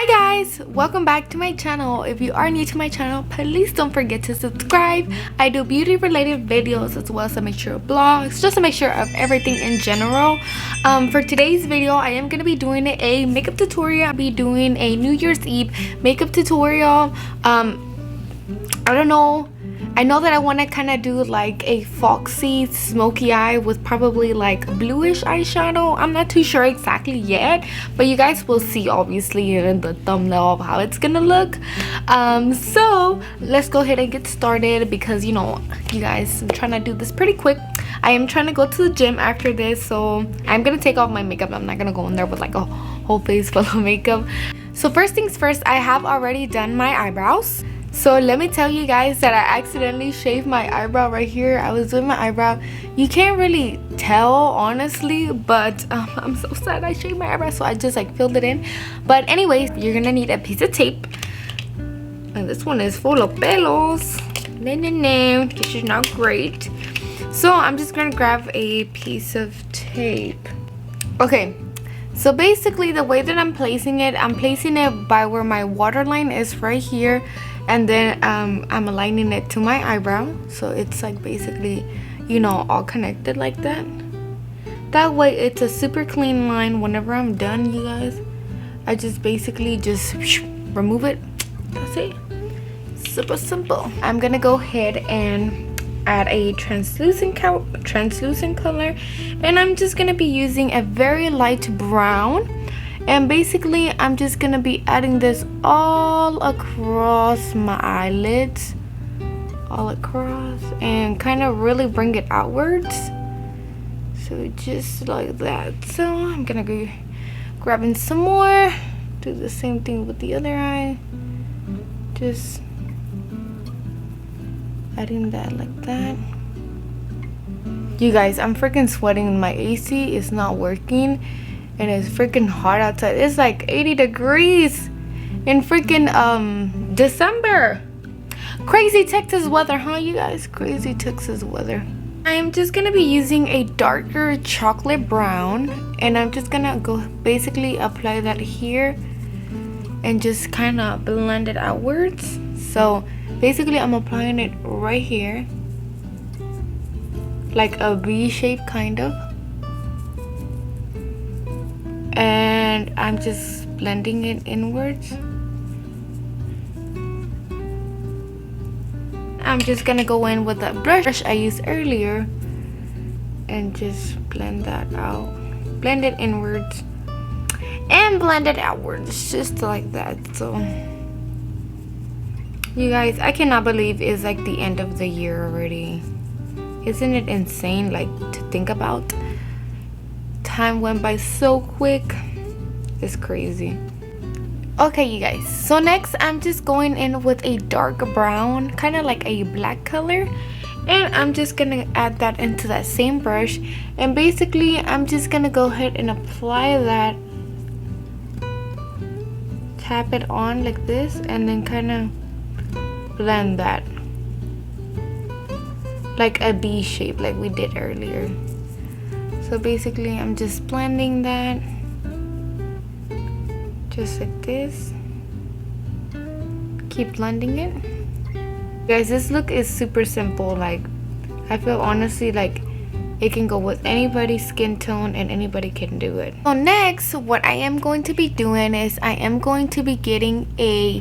Hi guys, welcome back to my channel. If you are new to my channel, please don't forget to subscribe. I do beauty related videos as well as a mixture of blogs, just a mixture of everything in general. For today's video, I am going to be doing a makeup tutorial. I'll be doing a New Year's Eve makeup tutorial. I don't know. I know that I want to kind of do like a foxy smoky eye with probably like bluish eyeshadow. I'm not too sure exactly yet, but you guys will see obviously in the thumbnail of how it's gonna look. So let's go ahead and get started because you know, you guys, I'm trying to do this pretty quick. I am trying to go to the gym after this, so I'm gonna take off my makeup. I'm not gonna go in there with like a whole face full of makeup. So first things first, I have already done my eyebrows. So let me tell you guys that I accidentally shaved my eyebrow right here. I was doing my eyebrow. You can't really tell honestly, but I'm so sad I shaved my eyebrow, so I just like filled it in. But anyways, you're gonna need a piece of tape. And this one is full of pelos. No, this is not great. So I'm just gonna grab a piece of tape. Okay. So basically the way that I'm placing it by where my waterline is right here. And then I'm aligning it to my eyebrow, so it's like basically, you know, all connected like that. That way it's a super clean line. Whenever I'm done, you guys, I just basically just remove it. That's it. Super simple. I'm gonna go ahead and add a translucent color, and I'm just gonna be using a very light brown. And basically, I'm just gonna be adding this all across my eyelids, all across, and kind of really bring it outwards. So just like that. So I'm gonna go grabbing some more, do the same thing with the other eye, just adding that like that. You guys, I'm freaking sweating. My AC is not working. And it's freaking hot outside. It's like 80 degrees in freaking December. Crazy Texas weather, huh, you guys? Crazy Texas weather. I'm just gonna be using a darker chocolate brown, and I'm just gonna go basically apply that here and just kind of blend it outwards. So basically I'm applying it right here, like a V shape kind of. And I'm just blending it inwards. I'm just gonna go in with that brush I used earlier and just blend that out. Blend it inwards and blend it outwards, just like that. So you guys, I cannot believe it's like the end of the year already. Isn't it insane, like, to think about? Time went by so quick. It's crazy. Okay, you guys, so next I'm just going in with a dark brown, kind of like a black color, and I'm just gonna add that into that same brush. And basically I'm just gonna go ahead and apply that, tap it on like this, and then kind of blend that like a V shape like we did earlier. So basically I'm just blending that just like this. Keep blending it. Guys, this look is super simple. Like, I feel honestly like it can go with anybody's skin tone and anybody can do it. So next, what I am going to be doing is I am going to be getting a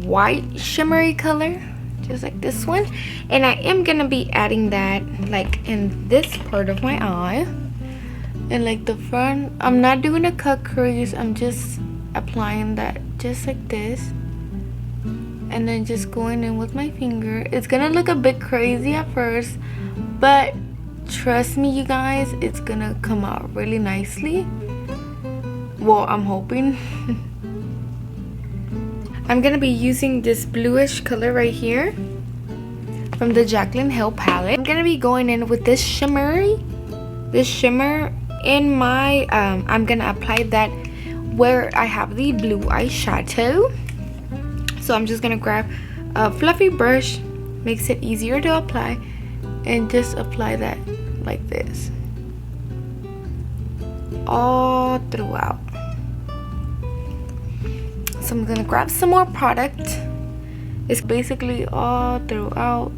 white shimmery color, just like this one, and I am gonna be adding that like in this part of my eye and like the front. I'm not doing a cut crease, I'm just applying that just like this, and then just going in with my finger. It's gonna look a bit crazy at first, but trust me, you guys, it's gonna come out really nicely. Well, I'm hoping. I'm gonna be using this bluish color right here from the Jaclyn Hill palette. I'm gonna be going in with this shimmer in my I'm gonna apply that where I have the blue eyeshadow. So I'm just gonna grab a fluffy brush, makes it easier to apply, and just apply that like this all throughout. So I'm gonna grab some more product. It's basically all throughout,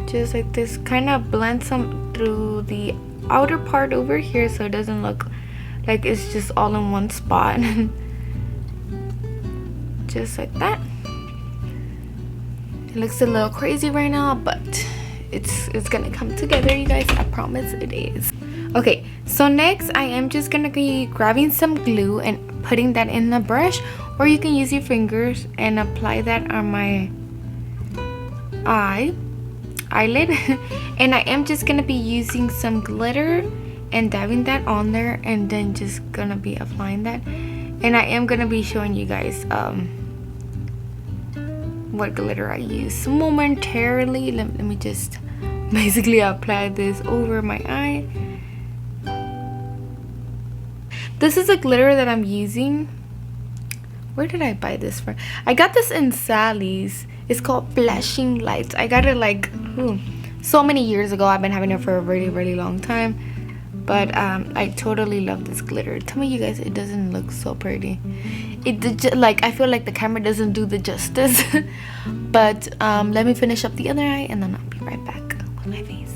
just like this. Kind of blend some through the outer part over here so it doesn't look like it's just all in one spot. Just like that. It looks a little crazy right now, but it's gonna come together, you guys. I promise it is. Okay, so next I am just gonna be grabbing some glue and putting that in the brush, or you can use your fingers and apply that on my eyelid. And I am just gonna be using some glitter and dabbing that on there, and then just gonna be applying that. And I am gonna be showing you guys what glitter I use momentarily. Let me just basically apply this over my eye. This is a glitter that I'm using. Where did I buy this from? I got this in Sally's. It's called Flashing Lights. I got it like so many years ago. I've been having it for a really long time, but I totally love this glitter. Tell me, you guys, it doesn't look so pretty. Like, I feel like the camera doesn't do the justice. But let me finish up the other eye and then I'll be right back with my face.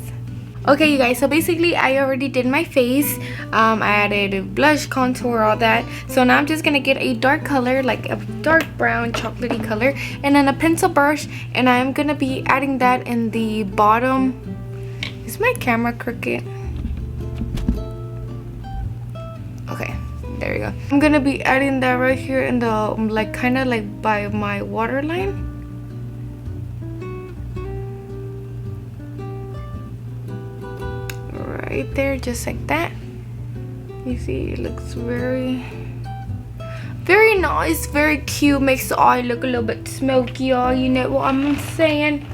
Okay, you guys, so basically I already did my face. I added blush, contour, all that. So now I'm just gonna get a dark color, like a dark brown chocolatey color, and then a pencil brush, and I'm gonna be adding that in the bottom. Is my camera crooked? Okay, there we go. I'm gonna be adding that right here in the like kind of like by my waterline. Right there, just like that. You see, it looks very nice, very cute. Makes the eye look a little bit smoky, y'all. You know what I'm saying?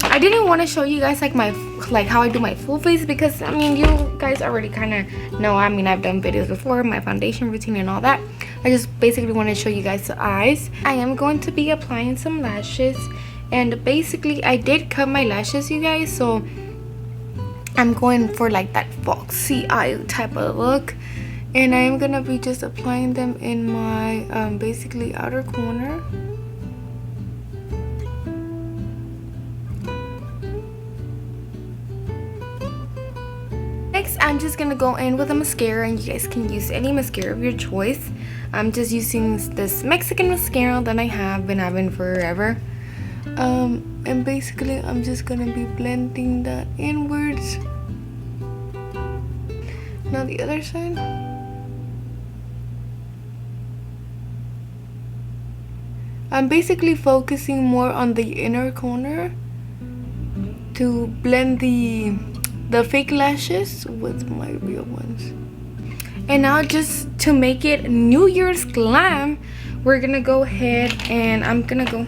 I didn't want to show you guys like how I do my full face, because I mean, you guys already kind of know. I mean, I've done videos before, my foundation routine and all that. I just basically want to show you guys the eyes. I am going to be applying some lashes, and basically I did cut my lashes, you guys, so I'm going for like that foxy eye type of look, and I am gonna be just applying them in my basically outer corner. Next, I'm just gonna go in with a mascara, and you guys can use any mascara of your choice. I'm just using this Mexican mascara that I have been having forever. And basically I'm just gonna be blending that inwards. Now the other side. I'm basically focusing more on the inner corner to blend the fake lashes with my real ones. And now, just to make it New Year's glam, we're gonna go ahead and I'm gonna go.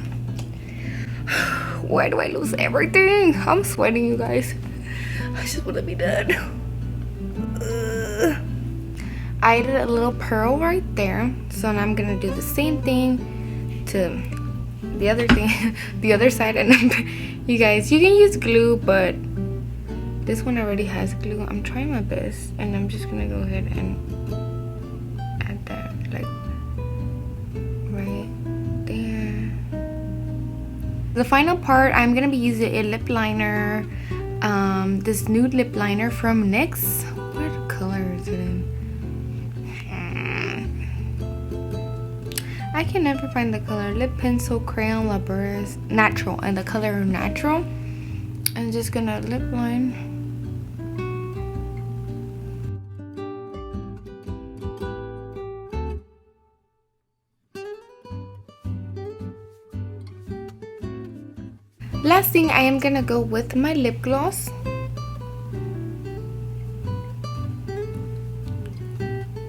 Why do I lose everything? I'm sweating, you guys. I just want to be done. I added a little pearl right there, so now I'm gonna do the same thing to the other side. And you guys, you can use glue, but this one already has glue. I'm trying my best, and I'm just gonna go ahead and add that like right there. The final part, I'm gonna be using a lip liner, this nude lip liner from NYX. What color is it in? I can never find the color. Lip pencil, crayon, La Burris, natural, and the color natural. I'm just gonna lip line. Last thing, I am gonna go with my lip gloss.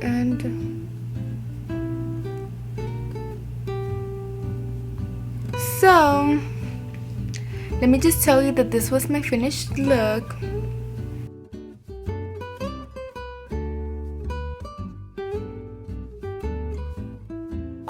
And so, let me just tell you that this was my finished look.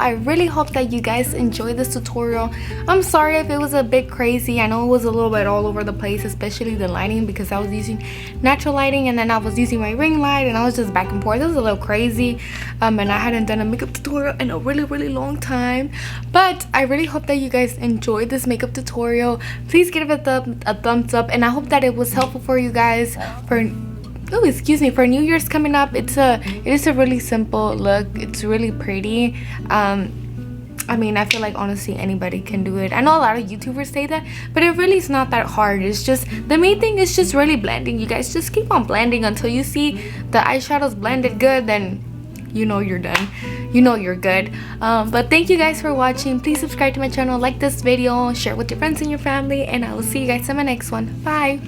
I really hope that you guys enjoyed this tutorial. I'm sorry if it was a bit crazy. I know it was a little bit all over the place, especially the lighting, because I was using natural lighting and then I was using my ring light and I was just back and forth. It was a little crazy, and I hadn't done a makeup tutorial in a really long time. But I really hope that you guys enjoyed this makeup tutorial. Please give it a thumbs up, and I hope that it was helpful for you guys for for New Year's coming up. It is a really simple look. It's really pretty. I mean, I feel like honestly anybody can do it. I know a lot of YouTubers say that, but it really is not that hard. It's just, the main thing is just really blending. You guys just keep on blending until you see the eyeshadows blended good, then you know you're done. You know you're good. But thank you guys for watching. Please subscribe to my channel, like this video, share with your friends and your family, and I will see you guys in my next one. Bye.